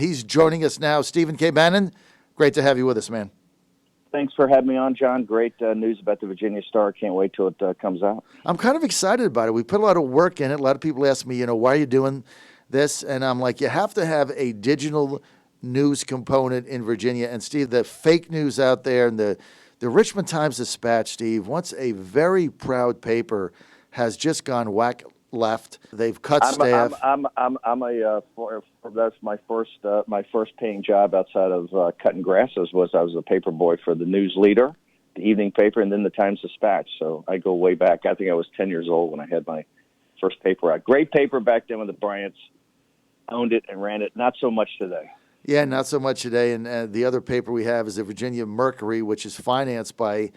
he's joining us now. Stephen K. Bannon, great to have you with us, man. Thanks for having me on, John. Great news about the Virginia Star. Can't wait till it comes out. I'm kind of excited about it. We put a lot of work in it. A lot of people ask me, why are you doing this? And I'm like, you have to have a digital news component in Virginia. And Steve, the fake news out there, and the Richmond Times-Dispatch, Steve, once a very proud paper, has just gone whack left. They've cut staff. That's my first paying job outside of cutting grasses. I was a paper boy for the News Leader, the evening paper, and then the Times-Dispatch. So I go way back. I think I was 10 years old when I had my first paper out. Great paper back then when the Bryants owned it and ran it. Not so much today. Yeah, not so much today. And the other paper we have is the Virginia Mercury, which is financed by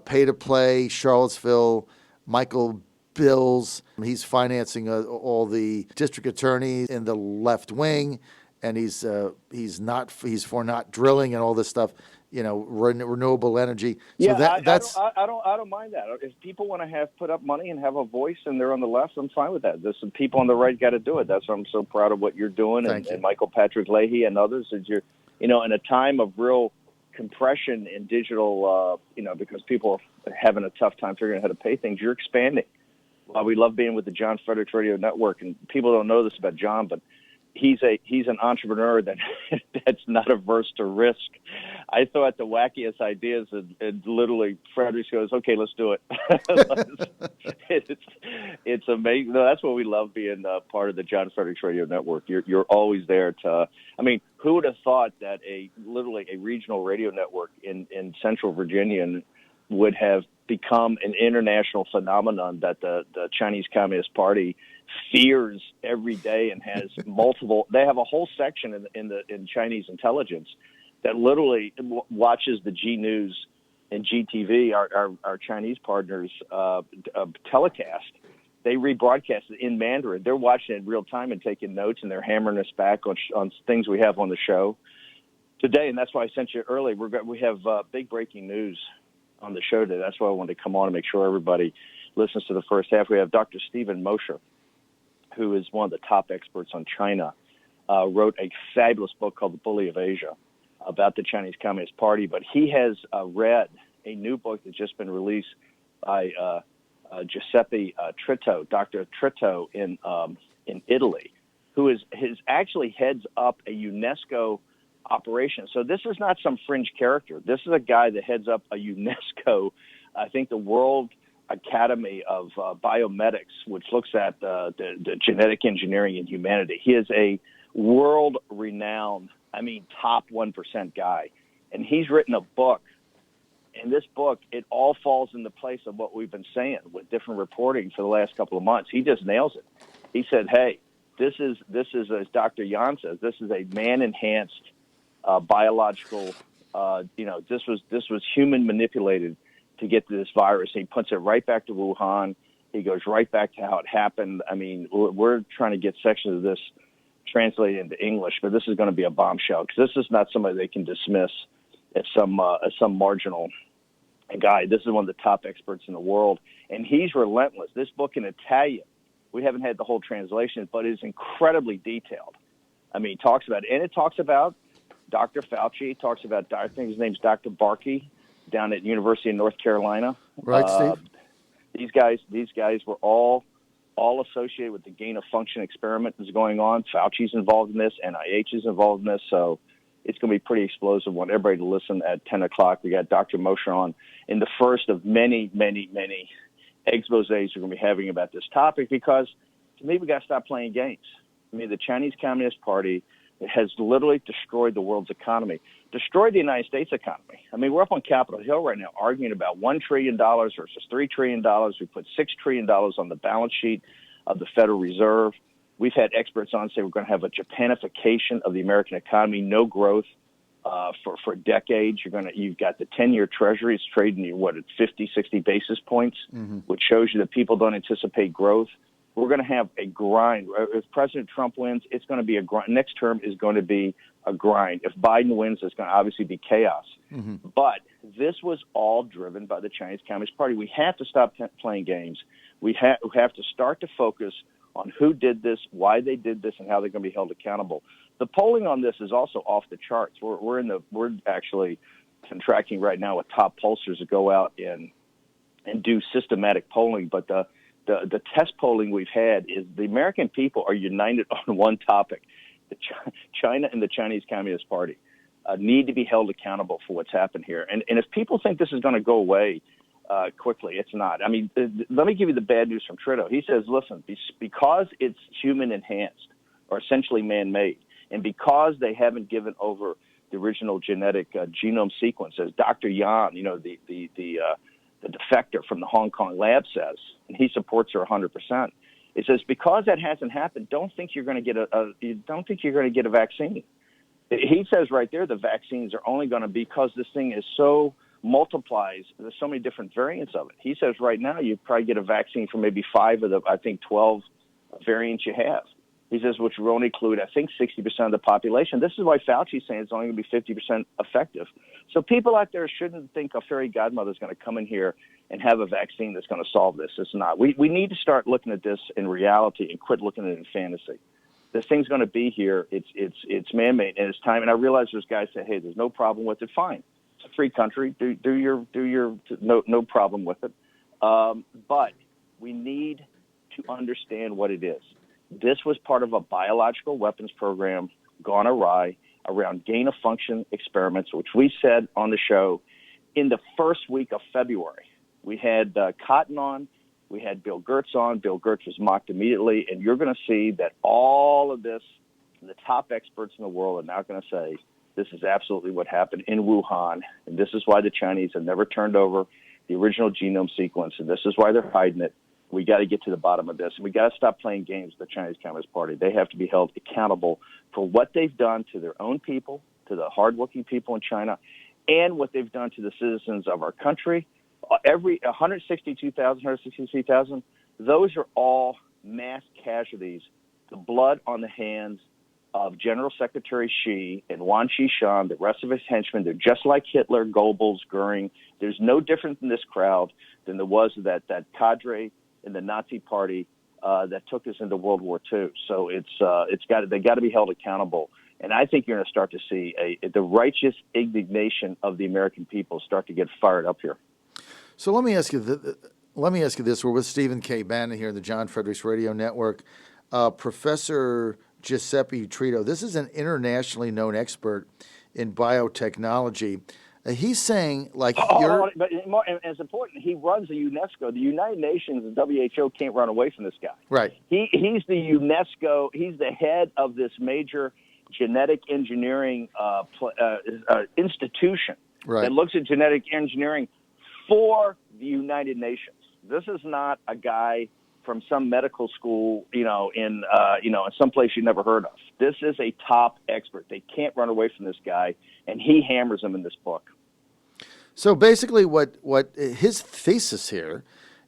Pay to Play, Charlottesville, Michael Bills. He's financing all the district attorneys in the left wing, and he's for not drilling and all this stuff. Renewable energy. So yeah, I don't mind that. If people want to put up money and have a voice and they're on the left, I'm fine with that. There's some people on the right got to do it. That's why I'm so proud of what you're doing, and Michael Patrick Leahy and others. As you're, in a time of real compression in digital, because people are having a tough time figuring out how to pay things, you're expanding. We love being with the John Fredericks Radio Network, and people don't know this about John, but he's an entrepreneur that's not averse to risk. I thought the wackiest ideas, and literally Fredericks goes, "Okay, let's do it." It's amazing. No, that's what we love being part of the John Fredericks Radio Network. You're always there to. Who would have thought that literally a regional radio network in Central Virginia would have become an international phenomenon that the Chinese Communist Party fears every day and has multiple. They have a whole section in Chinese intelligence that literally watches the G News and GTV, our Chinese partners, telecast. They rebroadcast it in Mandarin. They're watching it in real time and taking notes, and they're hammering us back on things we have on the show today. And that's why I sent you early. We have big breaking news on the show today. That's why I wanted to come on and make sure everybody listens to the first half. We have Dr. Stephen Mosher, who is one of the top experts on China, wrote a fabulous book called The Bully of Asia about the Chinese Communist Party. But he has read a new book that's just been released by Giuseppe Tritto, Dr. Tritto in Italy, who actually heads up a UNESCO operation. So this is not some fringe character. This is a guy that heads up a UNESCO, I think the World Academy of Biomedics, which looks at the genetic engineering in humanity. He is a world-renowned, top 1% guy. And he's written a book. In this book, it all falls into place of what we've been saying with different reporting for the last couple of months. He just nails it. He said, hey, this is as Dr. Yan says, this is a man-enhanced biological, this was human manipulated to get to this virus. He puts it right back to Wuhan. He goes right back to how it happened. We're trying to get sections of this translated into English, but this is going to be a bombshell because this is not somebody they can dismiss as some marginal guy. This is one of the top experts in the world, and he's relentless. This book in Italian, we haven't had the whole translation, but it is incredibly detailed. He talks about it, and it talks about Dr. Fauci, talks about, I think his name's Dr. Barkey, down at University of North Carolina. Right, Steve. These guys were all associated with the gain of function experiment that's going on. Fauci's involved in this. NIH is involved in this. So it's going to be pretty explosive. I want everybody to listen at 10 o'clock. We got Dr. Mosher on in the first of many, many, many exposés we're going to be having about this topic because, to me, we got to stop playing games. The Chinese Communist Party has literally destroyed the world's economy, destroyed the United States economy. We're up on Capitol Hill right now arguing about $1 trillion versus $3 trillion. We put $6 trillion on the balance sheet of the Federal Reserve. We've had experts on say we're going to have a Japanification of the American economy, no growth for decades. You've got the 10-year Treasury. It's trading at 50, 60 basis points, which shows you that people don't anticipate growth. We're going to have a grind. If President Trump wins, it's going to be a grind. Next term is going to be a grind. If Biden wins, it's going to obviously be chaos. But this was all driven by the Chinese Communist Party. We have to stop playing games. We have to start to focus on who did this, why they did this, and how they're going to be held accountable. The polling on this is also off the charts. We're actually contracting right now with top pollsters to go out and do systematic polling. But the test polling we've had is the American people are united on one topic: China and the Chinese Communist Party need to be held accountable for what's happened here. And if people think this is going to go away quickly, it's not. I mean, let me give you the bad news from Trudeau. He says, listen, because it's human enhanced or essentially man-made, and because they haven't given over the original genetic genome sequence, as Dr. Yan, the defector from the Hong Kong lab says, and he supports her 100%. It says because that hasn't happened, don't think you're going to get a vaccine. He says right there the vaccines are only going to, because this thing is so multiplies, there's so many different variants of it. He says right now you probably get a vaccine for maybe 5 of the, I think, 12 variants you have. He says, which will only include, I think, 60% of the population. This is why Fauci's saying it's only going to be 50% effective. So people out there shouldn't think a fairy godmother is going to come in here and have a vaccine that's going to solve this. It's not. We need to start looking at this in reality and quit looking at it in fantasy. This thing's going to be here. It's man-made, and it's time. And I realize there's guys say, hey, there's no problem with it. Fine. It's a free country. Do your no problem with it. But we need to understand what it is. This was part of a biological weapons program gone awry around gain-of-function experiments, which we said on the show in the first week of February. We had Cotton on. We had Bill Gertz on. Bill Gertz was mocked immediately. And you're going to see that all of this, the top experts in the world are now going to say this is absolutely what happened in Wuhan. And this is why the Chinese have never turned over the original genome sequence. And this is why they're hiding it. We got to get to the bottom of this. And we got to stop playing games with the Chinese Communist Party. They have to be held accountable for what they've done to their own people, to the hardworking people in China, and what they've done to the citizens of our country. Every 163,000, those are all mass casualties. The blood on the hands of General Secretary Xi and Wang Qishan, the rest of his henchmen. They're just like Hitler, Goebbels, Goering. There's no different in this crowd than there was that cadre in the Nazi Party that took us into World War II. So they got to be held accountable. And I think you're going to start to see the righteous indignation of the American people start to get fired up here. So let me ask you this. We're with Stephen K. Bannon here in the John Fredericks Radio Network. Professor Giuseppe Trito, this is an internationally known expert in biotechnology. He's saying, like, but it's important. He runs the UNESCO. The United Nations and WHO can't run away from this guy. Right. He's the UNESCO. He's the head of this major genetic engineering institution that looks at genetic engineering for the United Nations. This is not a guy from some medical school, in some place you never heard of. This is a top expert. They can't run away from this guy, and he hammers them in this book. So basically what his thesis here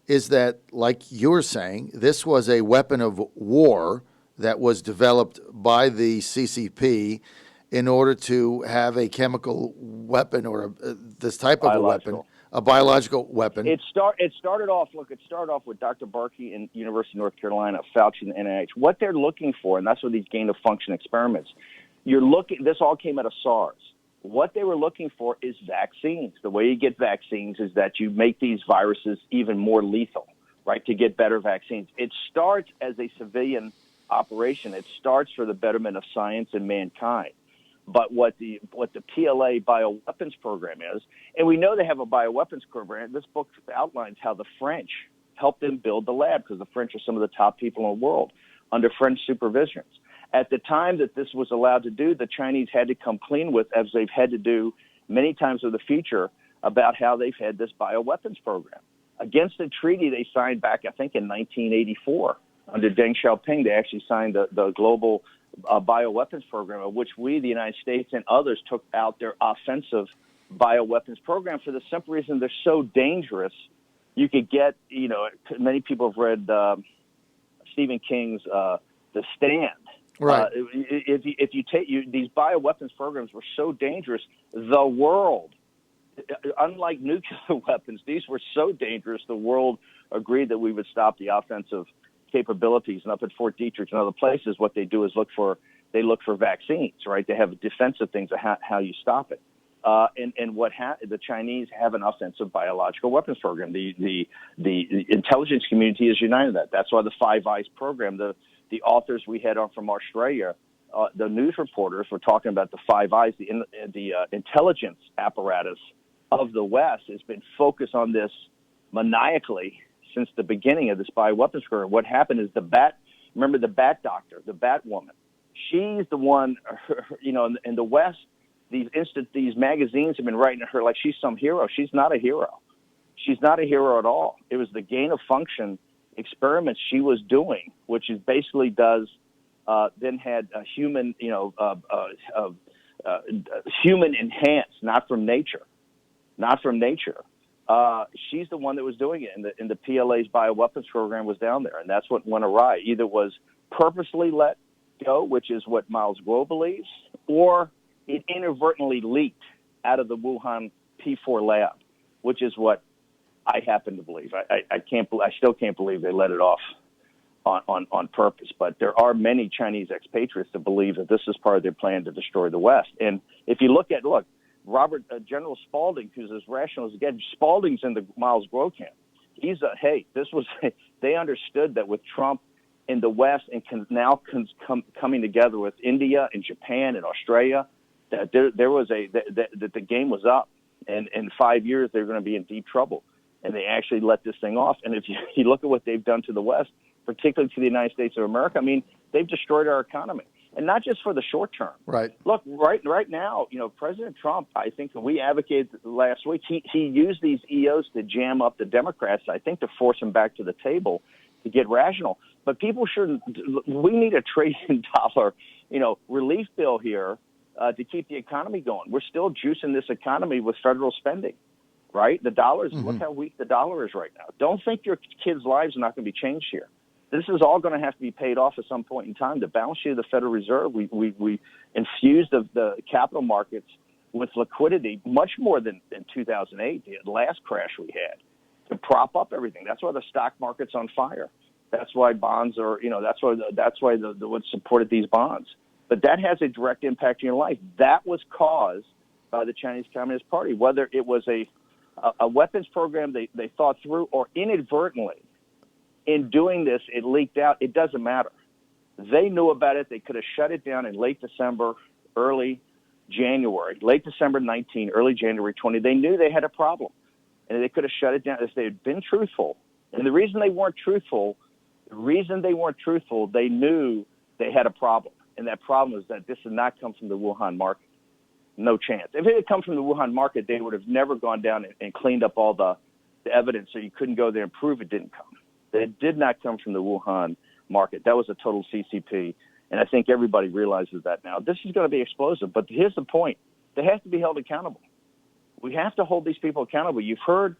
is that, like you were saying, this was a weapon of war that was developed by the CCP in order to have a chemical weapon or this type of a weapon, a biological weapon. It started off with Dr. Barkey in University of North Carolina, Fauci and the NIH. What they're looking for, and that's what these gain-of-function experiments, this all came out of SARS. What they were looking for is vaccines. The way you get vaccines is that you make these viruses even more lethal, right, to get better vaccines. It starts as a civilian operation. It starts for the betterment of science and mankind. But what the PLA bioweapons program is, and we know they have a bioweapons program. This book outlines how the French helped them build the lab, because the French are some of the top people in the world under French supervisions. At the time that this was allowed to do, the Chinese had to come clean with, as they've had to do many times in the future, about how they've had this bioweapons program. Against the treaty they signed back, I think, in 1984. Under Deng Xiaoping, they actually signed the global bioweapons program, of which we, the United States, and others took out their offensive bioweapons program for the simple reason they're so dangerous. You could get, many people have read Stephen King's The Stand. Right. If you take these bioweapons programs were so dangerous, the world, unlike nuclear weapons, these were so dangerous, the world agreed that we would stop the offensive capabilities. And up at Fort Detrick and other places, what they do is look for they look for vaccines, right? They have defensive things of how you stop it. And the Chinese have an offensive biological weapons program. The intelligence community is united in that. That's why the Five Eyes program, the authors we had on from Australia, the news reporters were talking about the Five Eyes, the intelligence apparatus of the West has been focused on this maniacally since the beginning of this bioweapons program. What happened is remember the bat doctor, the bat woman. She's the one, in the West, these magazines have been writing her like she's some hero. She's not a hero. She's not a hero at all. It was the gain of function experiments she was doing, which is basically then had a human, human enhanced, not from nature. She's the one that was doing it, and the PLA's bioweapons program was down there, and that's what went awry. Either it was purposely let go, which is what Miles Grove believes, or it inadvertently leaked out of the Wuhan P4 lab, which is what I happen to believe. I still can't believe they let it off on purpose. But there are many Chinese expatriates that believe that this is part of their plan to destroy the West. And if you look, General Spalding, who's as rational as it gets, Spalding's in the Miles Grove camp. They understood that with Trump in the West and coming together with India and Japan and Australia, that that the game was up, and in 5 years they're going to be in deep trouble, and they actually let this thing off. And if you look at what they've done to the West, particularly to the United States of America, I mean, they've destroyed our economy, and not just for the short term. Right. Look, right now, President Trump, I think we advocated last week, he used these EOs to jam up the Democrats, I think, to force them back to the table to get rational. But people shouldn't. We need $1 trillion, relief bill here. To keep the economy going. We're still juicing this economy with federal spending, right? The dollars, Look how weak the dollar is right now. Don't think your kids' lives are not going to be changed here. This is all going to have to be paid off at some point in time. The balance sheet of the Federal Reserve, we infused the capital markets with liquidity much more than in 2008, the last crash we had, to prop up everything. That's why the stock market's on fire. That's why bonds are, that's why what supported these bonds. But that has a direct impact on your life. That was caused by the Chinese Communist Party, whether it was a weapons program they thought through or inadvertently. In doing this, it leaked out. It doesn't matter. They knew about it. They could have shut it down in late December, early January, late December 19, early January 20. They knew they had a problem, and they could have shut it down if they had been truthful. And the reason they weren't truthful, they knew they had a problem. And that problem is that this did not come from the Wuhan market. No chance. If it had come from the Wuhan market, they would have never gone down and cleaned up all the evidence so you couldn't go there and prove it didn't come. It did not come from the Wuhan market. That was a total CCP. And I think everybody realizes that now. This is going to be explosive. But here's the point. They have to be held accountable. We have to hold these people accountable. You've heard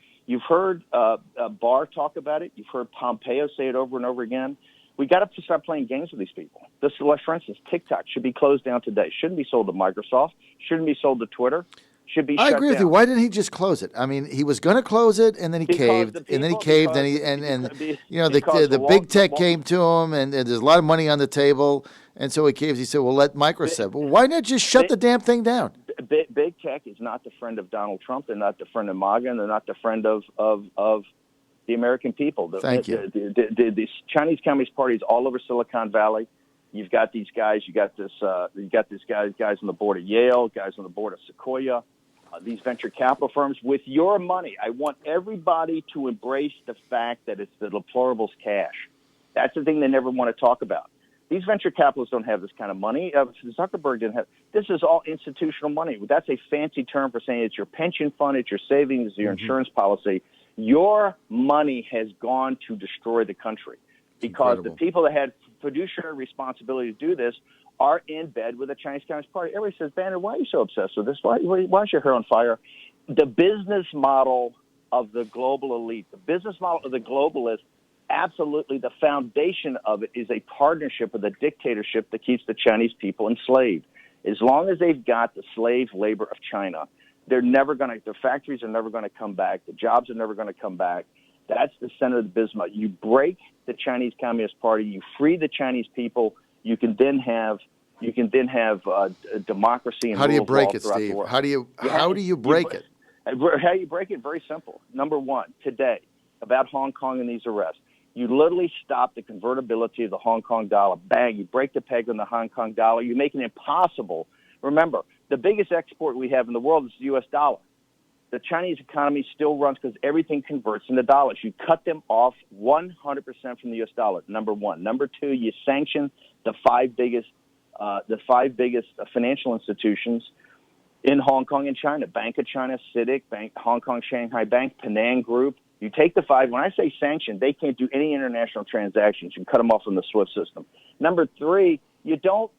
Barr talk about it. You've heard Pompeo say it over and over again. We got to start playing games with these people. For instance, TikTok should be closed down today. Shouldn't be sold to Microsoft. Shouldn't be sold to Twitter. Should be. I shut agree with down. you. Why didn't he just close it? I mean, he was going to close it, and then he caved, the big tech came to him, and there's a lot of money on the table, and so he caves. He said, "Well, let Microsoft." Well, why not just shut the damn thing down? Big tech is not the friend of Donald Trump. They're not the friend of MAGA, and they're not the friend of the American people. Thank you. The Chinese Communist Party is all over Silicon Valley. You've got these guys. You got this guys on the board of Yale, guys on the board of Sequoia, these venture capital firms. With your money, I want everybody to embrace the fact that it's the deplorables cash. That's the thing they never want to talk about. These venture capitalists don't have this kind of money. Zuckerberg didn't have. This is all institutional money. That's a fancy term for saying it's your pension fund, it's your savings, your insurance policy. Your money has gone to destroy the country because the people that had fiduciary responsibility to do this are in bed with the Chinese Communist Party. Everybody says, Bannon, why are you so obsessed with this? Why is your hair on fire? The business model of the global elite, the business model of the globalists, absolutely the foundation of it is a partnership with a dictatorship that keeps the Chinese people enslaved. As long as they've got the slave labor of China, their factories are never going to come back. The jobs are never going to come back. That's the center of the business model. You break the Chinese Communist Party, you free the Chinese people, you can then have You can then have democracy and How do you rule of break law it, throughout the Steve? world. How do you break it? How you break it? Very simple. Number one, today, about Hong Kong and these arrests. You literally stop the convertibility of the Hong Kong dollar. Bang, you break the peg on the Hong Kong dollar. You make it impossible. Remember, the biggest export we have in the world is the U.S. dollar. The Chinese economy still runs because everything converts into dollars. You cut them off 100% from the U.S. dollar, number one. Number two, you sanction the five biggest financial institutions in Hong Kong and China: Bank of China, CITIC, Bank, Hong Kong Shanghai Bank, Penang Group. You take the five. When I say sanction, they can't do any international transactions. You cut them off from the SWIFT system. Number three, you don't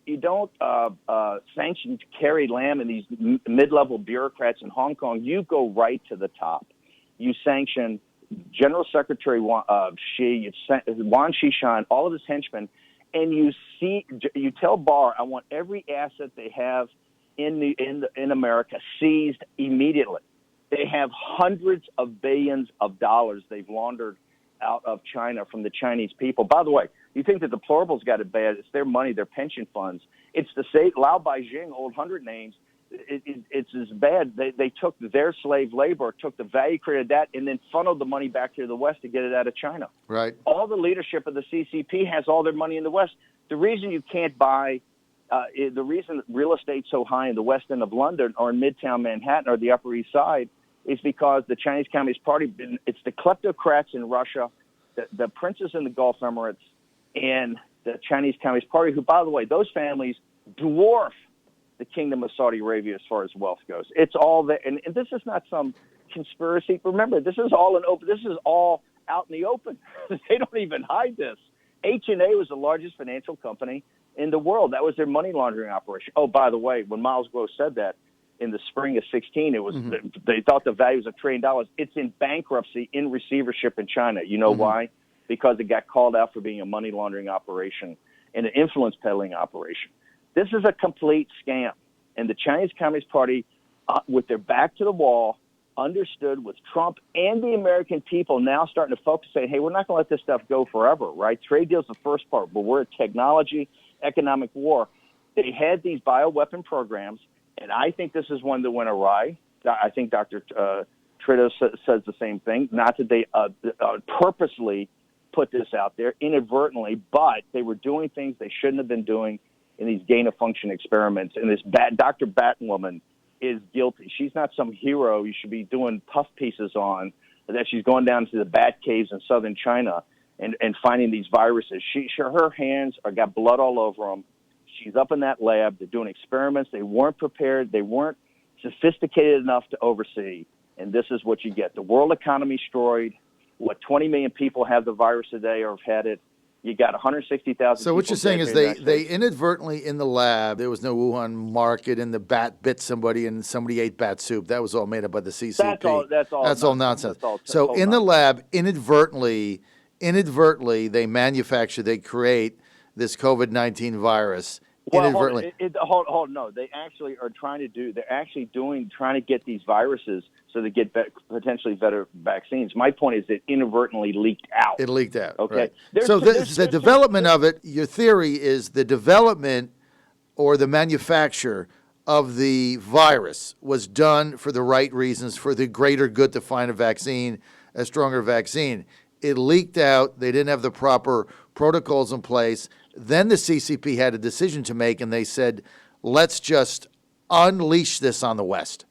sanction Carrie Lam and these mid-level bureaucrats in Hong Kong. You go right to the top. You sanction General Secretary Wang Xishan, all of his henchmen, and you tell Barr, I want every asset they have in America seized immediately. They have hundreds of billions of dollars they've laundered out of China from the Chinese people. By the way, you think the deplorables got it bad. It's their money, their pension funds. It's the Lao Beijing, old 100 names. It's as bad. They took their slave labor, took the value created that, and then funneled the money back to the West to get it out of China. Right. All the leadership of the CCP has all their money in the West. The reason you can't buy the reason real estate's so high in the West End of London or in Midtown Manhattan or the Upper East Side is because the Chinese Communist Party, it's the kleptocrats in Russia, the princes in the Gulf Emirates, and the Chinese Communist Party, who, by the way, those families dwarf the Kingdom of Saudi Arabia as far as wealth goes. It's all there. And this is not some conspiracy. Remember, this is all out in the open. They don't even hide this. H&A was the largest financial company in the world. That was their money laundering operation. Oh, by the way, when Miles Gross said that in the spring of 16, it was they thought the value was $1 trillion. It's in bankruptcy, in receivership in China. You know why? Because it got called out for being a money laundering operation and an influence peddling operation. This is a complete scam. And the Chinese Communist Party, with their back to the wall, understood with Trump and the American people now starting to focus, saying, hey, we're not going to let this stuff go forever, right? Trade deal's the first part, but we're a technology, economic war. They had these bioweapon programs, and I think this is one that went awry. I think Dr. Trito says the same thing. Not that they purposely put this out there inadvertently, but they were doing things they shouldn't have been doing in these gain-of-function experiments. And this Dr. Bannon woman is guilty. She's not some hero you should be doing puff pieces on, that she's going down to the bat caves in southern China and finding these viruses. Her hands got blood all over them. She's up in that lab. They're doing experiments. They weren't prepared. They weren't sophisticated enough to oversee. And this is what you get. The world economy destroyed. 20 million people have the virus today or have had it. You got 160,000. So what you're saying is they inadvertently in the lab, there was no Wuhan market and the bat bit somebody and somebody ate bat soup. That was all made up by the CCP. That's all nonsense. So in the lab, inadvertently, they create this COVID-19 virus. Well, inadvertently. Hold, no. They actually are trying to get these viruses so they get potentially better vaccines. My point is it inadvertently leaked out. It leaked out. Okay. Right. So the development of it, your theory is the development or the manufacture of the virus was done for the right reasons, for the greater good to find a stronger vaccine. It leaked out. They didn't have the proper protocols in place. Then the CCP had a decision to make, and they said, let's just unleash this on the West.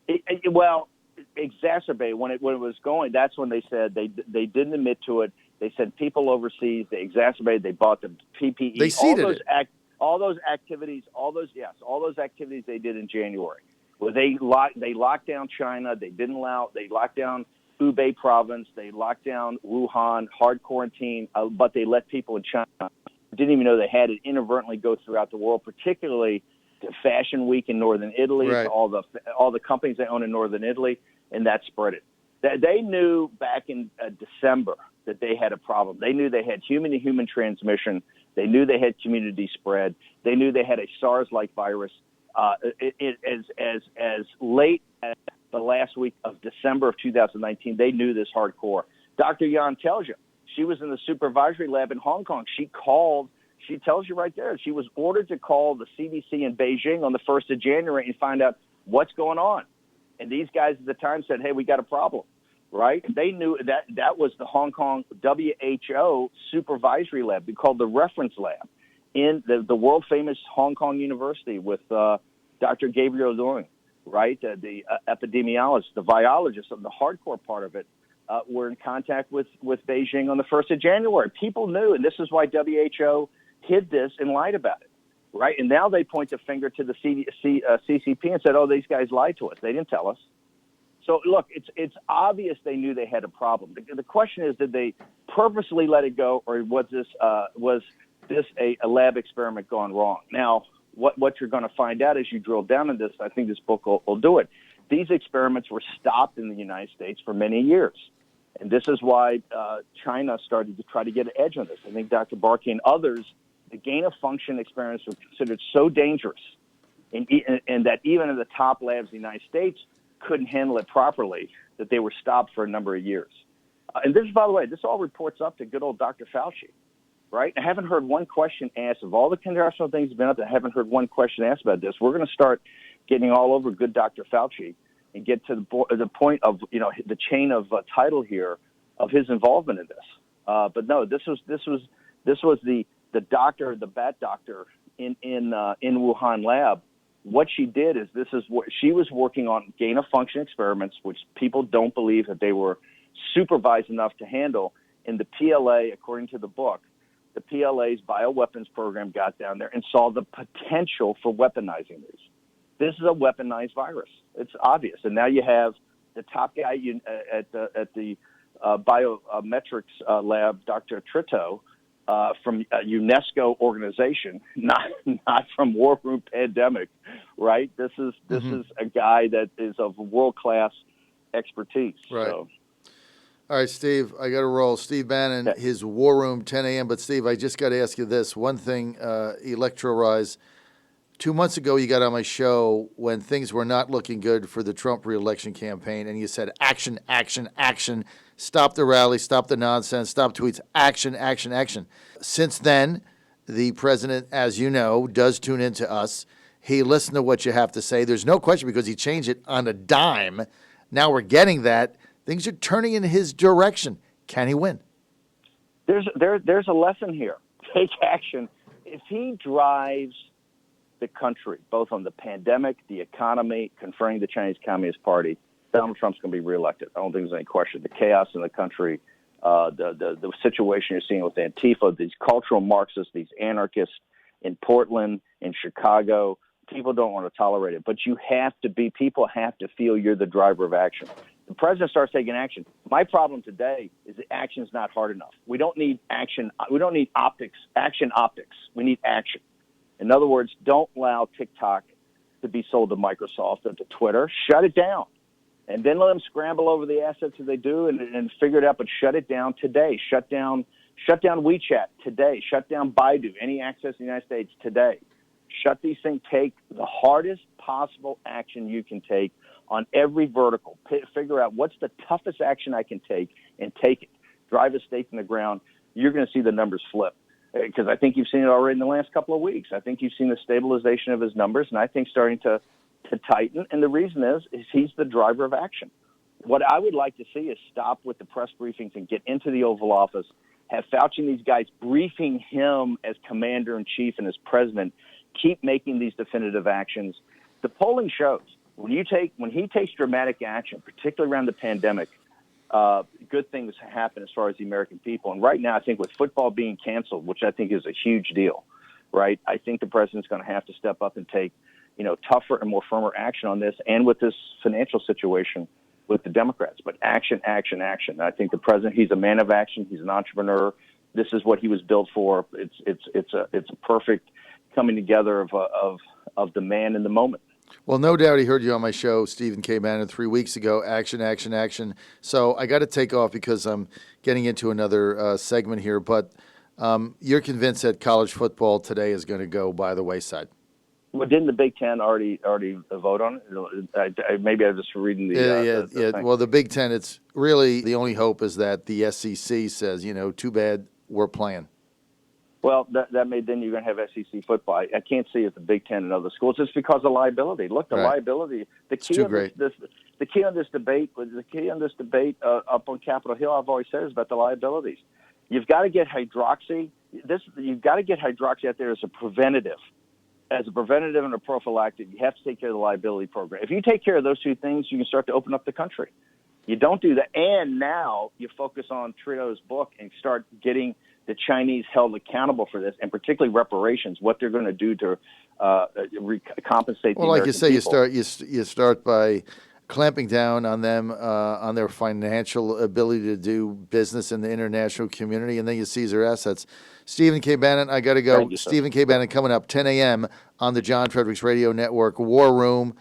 Exacerbate when it was going. That's when they said they didn't admit to it. They sent people overseas. They exacerbated. They bought the PPE. They seeded it. All those activities they did in January, where they locked down China. They locked down Hubei province. They locked down Wuhan, hard quarantine, but they let people in China didn't even know they had it inadvertently go throughout the world, particularly to Fashion Week in northern Italy, right. to all the companies they own in northern Italy, and that spread it. They knew back in December that they had a problem. They knew they had human-to-human transmission. They knew they had community spread. They knew they had a SARS-like virus. As late as the last week of December of 2019, they knew this hardcore. Dr. Yan tells you, she was in the supervisory lab in Hong Kong. She called She tells you right there. She was ordered to call the CDC in Beijing on the 1st of January and find out what's going on. And these guys at the time said, hey, we got a problem, right? They knew that was the Hong Kong WHO supervisory lab. They called the reference lab in the world-famous Hong Kong University with Dr. Gabriel Leung, right? The epidemiologist, the virologist, and the hardcore part of it were in contact with Beijing on the 1st of January. People knew, and this is why WHO hid this and lied about it, right? And now they point the finger to the CCP and said, oh, these guys lied to us. They didn't tell us. So, look, it's obvious they knew they had a problem. The question is, did they purposely let it go, or was this a lab experiment gone wrong? Now, what you're going to find out as you drill down in this, I think this book will do it. These experiments were stopped in the United States for many years. And this is why China started to try to get an edge on this. I think Dr. Barkey and others, the gain-of-function experiments were considered so dangerous and that even in the top labs in the United States couldn't handle it properly, that they were stopped for a number of years. And this, by the way, this all reports up to good old Dr. Fauci, right? I haven't heard one question asked. Of all the congressional things that have been up, I haven't heard one question asked about this. We're going to start getting all over good Dr. Fauci and get to the point of, the chain of title here of his involvement in this. But no, this was the doctor, the bat doctor in Wuhan lab. What she did is she was working on gain of function experiments, which people don't believe that they were supervised enough to handle. In the PLA, according to the book, the PLA's bioweapons program got down there and saw the potential for weaponizing these. This is a weaponized virus. It's obvious. And now you have the top guy at the biometrics lab, Dr. Trito, from a UNESCO organization, not from War Room Pandemic, right? This is a guy that is of world-class expertise. Right. So. All right, Steve, I got to roll. Steve Bannon, his War Room, 10 a.m. But, Steve, I just got to ask you this. One thing, Electro-Rise, 2 months ago you got on my show when things were not looking good for the Trump re-election campaign, and you said, action, action, action. Stop the rally, stop the nonsense, stop tweets, action, action, action. Since then, the president, as you know, does tune into us. He listened to what you have to say. There's no question because he changed it on a dime. Now we're getting that. Things are turning in his direction. Can he win? There's a lesson here. Take action. If he drives the country, both on the pandemic, the economy, confronting the Chinese Communist Party, Donald Trump's going to be reelected. I don't think there's any question. The chaos in the country, the situation you're seeing with Antifa, these cultural Marxists, these anarchists in Portland, in Chicago, people don't want to tolerate it. But people have to feel you're the driver of action. The president starts taking action. My problem today is that action is not hard enough. We don't need action. We don't need action optics. We need action. In other words, don't allow TikTok to be sold to Microsoft or to Twitter. Shut it down. And then let them scramble over the assets that they do and figure it out, but shut it down today. Shut down WeChat today. Shut down Baidu, any access in the United States today. Shut these things. Take the hardest possible action you can take on every vertical. Figure out what's the toughest action I can take and take it. Drive a stake in the ground. You're going to see the numbers flip. Because I think you've seen it already in the last couple of weeks. I think you've seen the stabilization of his numbers, and I think starting to tighten. And the reason is he's the driver of action. What I would like to see is stop with the press briefings and get into the Oval Office, have Fauci and these guys briefing him as commander-in-chief and as president, keep making these definitive actions. The polling shows when he takes dramatic action, particularly around the pandemic, good things happen as far as the American people. And right now, I think with football being canceled, which I think is a huge deal, right? I think the president's going to have to step up and take, tougher and more firmer action on this, and with this financial situation with the Democrats. But action, action, action. I think the president, he's a man of action. He's an entrepreneur. This is what he was built for. It's a perfect coming together of the man in the moment. Well, no doubt he heard you on my show, Stephen K. Bannon, 3 weeks ago. Action, action, action. So I got to take off because I'm getting into another segment here. But you're convinced that college football today is going to go by the wayside. Well, didn't the Big Ten already vote on it? Maybe I'm just reading the thing. Well, the Big Ten, it's really the only hope is that the SEC says, too bad we're playing. Well, that may then you're going to have SEC football. I can't see it the Big Ten and other schools. It's because of liability. Look, the Right. liability. The key too on great. the key on this debate up on Capitol Hill. I've always said is about the liabilities. You've got to get hydroxy. You've got to get hydroxy out there as a preventative and a prophylactic. You have to take care of the liability program. If you take care of those two things, you can start to open up the country. You don't do that, and now you focus on Trudeau's book and start getting the Chinese held accountable for this, and particularly reparations, what they're going to do to compensate. Well, the like American you say, people. you start by clamping down on them on their financial ability to do business in the international community, and then you seize their assets. Stephen K. Bannon, I got to go. Thank you, sir. Stephen K. Bannon coming up 10 a.m. on the John Fredericks Radio Network War Room.